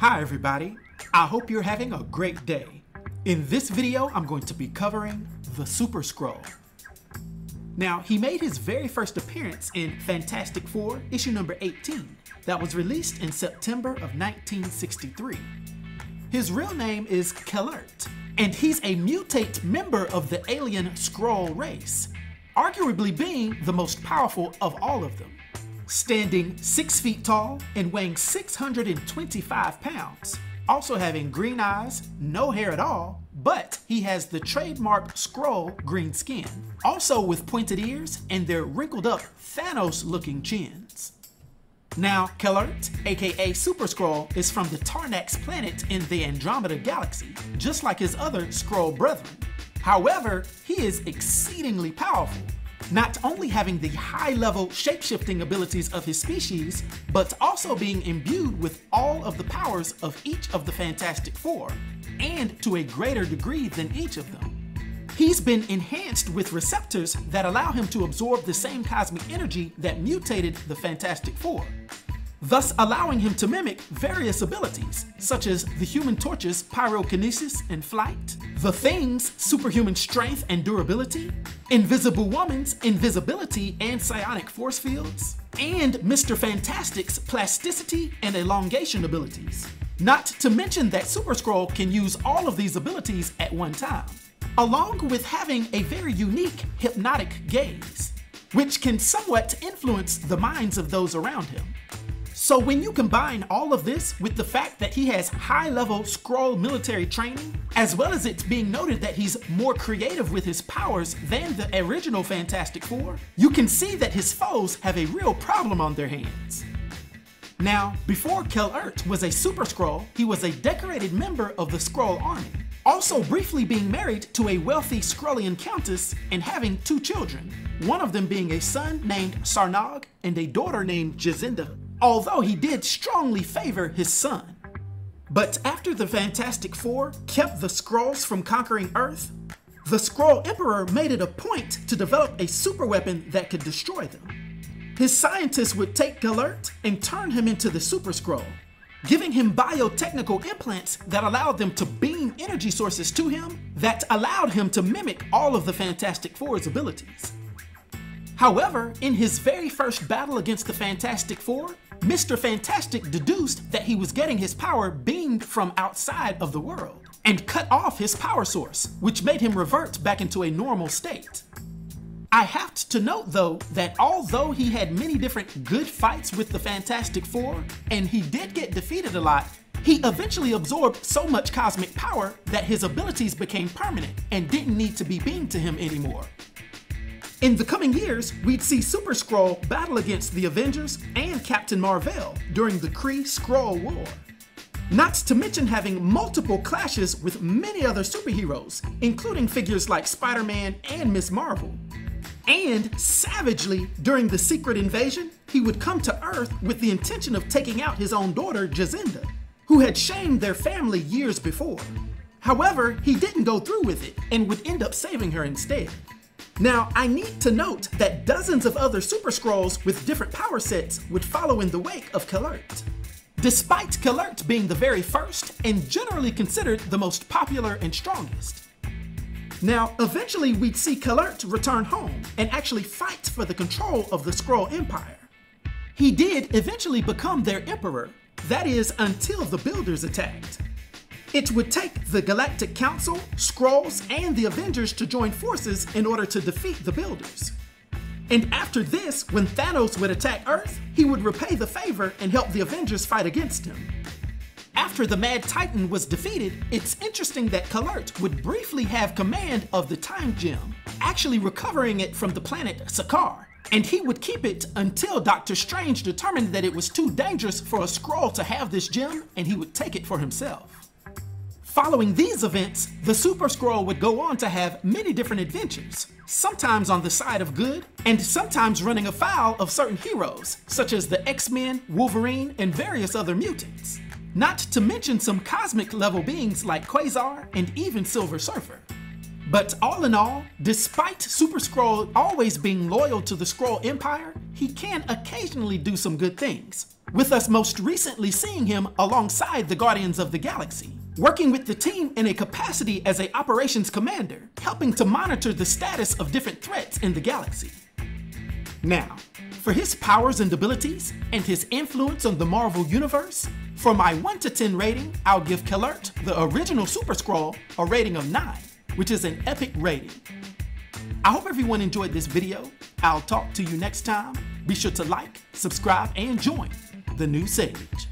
Hi everybody, I hope you're having a great day. In this video, I'm going to be covering the Super-Skrull. Now, he made his very first appearance in Fantastic Four, issue number 18, that was released in September of 1963. His real name is Kl'rt, and he's a mutate member of the alien Skrull race, arguably being the most powerful of all of them. Standing 6 feet tall and weighing 625 pounds, also having green eyes, no hair at all, but he has the trademark Skrull green skin, also with pointed ears and their wrinkled up Thanos looking chins. Now, Kl'rt, aka Super-Skrull, is from the Tarnax planet in the Andromeda Galaxy, just like his other Skrull brethren. However, he is exceedingly powerful, not only having the high-level shape-shifting abilities of his species, but also being imbued with all of the powers of each of the Fantastic Four, and to a greater degree than each of them. He's been enhanced with receptors that allow him to absorb the same cosmic energy that mutated the Fantastic Four, thus allowing him to mimic various abilities, such as the Human Torch's pyrokinesis and flight, the Thing's superhuman strength and durability, Invisible Woman's invisibility and psionic force fields, and Mr. Fantastic's plasticity and elongation abilities. Not to mention that Super-Skrull can use all of these abilities at one time, along with having a very unique hypnotic gaze, which can somewhat influence the minds of those around him. So when you combine all of this with the fact that he has high-level Skrull military training, as well as it being noted that he's more creative with his powers than the original Fantastic Four, you can see that his foes have a real problem on their hands. Now, before Kl'rt was a Super-Skrull, he was a decorated member of the Skrull Army, also briefly being married to a wealthy Skrullian countess and having 2 children, one of them being a son named Sarnog and a daughter named Jacinda, although he did strongly favor his son. But after the Fantastic Four kept the Skrulls from conquering Earth, the Skrull Emperor made it a point to develop a superweapon that could destroy them. His scientists would take Kl'rt and turn him into the Super-Skrull, giving him biotechnical implants that allowed them to beam energy sources to him that allowed him to mimic all of the Fantastic Four's abilities. However, in his very first battle against the Fantastic Four, Mr. Fantastic deduced that he was getting his power beamed from outside of the world and cut off his power source, which made him revert back into a normal state. I have to note though that although he had many different good fights with the Fantastic Four, and he did get defeated a lot, he eventually absorbed so much cosmic power that his abilities became permanent and didn't need to be beamed to him anymore. In the coming years, we'd see Super-Skrull battle against the Avengers and Captain Marvel during the Kree-Skrull War. Not to mention having multiple clashes with many other superheroes, including figures like Spider-Man and Ms. Marvel. And savagely, during the Secret Invasion, he would come to Earth with the intention of taking out his own daughter, Jacinda, who had shamed their family years before. However, he didn't go through with it and would end up saving her instead. Now, I need to note that dozens of other Super-Skrulls with different power sets would follow in the wake of Kl'rt, despite Kl'rt being the very first and generally considered the most popular and strongest. Now, eventually we'd see Kl'rt return home and actually fight for the control of the Skrull Empire. He did eventually become their emperor, that is, until the Builders attacked. It would take the Galactic Council, Skrulls, and the Avengers to join forces in order to defeat the Builders. And after this, when Thanos would attack Earth, he would repay the favor and help the Avengers fight against him. After the Mad Titan was defeated, it's interesting that Kl'rt would briefly have command of the Time Gem, actually recovering it from the planet Sakaar, and he would keep it until Doctor Strange determined that it was too dangerous for a Skrull to have this gem, and he would take it for himself. Following these events, the Super-Skrull would go on to have many different adventures, sometimes on the side of good, and sometimes running afoul of certain heroes, such as the X-Men, Wolverine, and various other mutants. Not to mention some cosmic level beings like Quasar and even Silver Surfer. But all in all, despite Super-Skrull always being loyal to the Skrull Empire, he can occasionally do some good things. with us most recently seeing him alongside the Guardians of the Galaxy, working with the team in a capacity as an operations commander, helping to monitor the status of different threats in the galaxy. Now, for his powers and abilities and his influence on the Marvel Universe, for my 1 to 10 rating, I'll give Kl'rt, the original Super-Skrull, a rating of 9, which is an epic rating. I hope everyone enjoyed this video. I'll talk to you next time. Be sure to like, subscribe, and join the new Sage.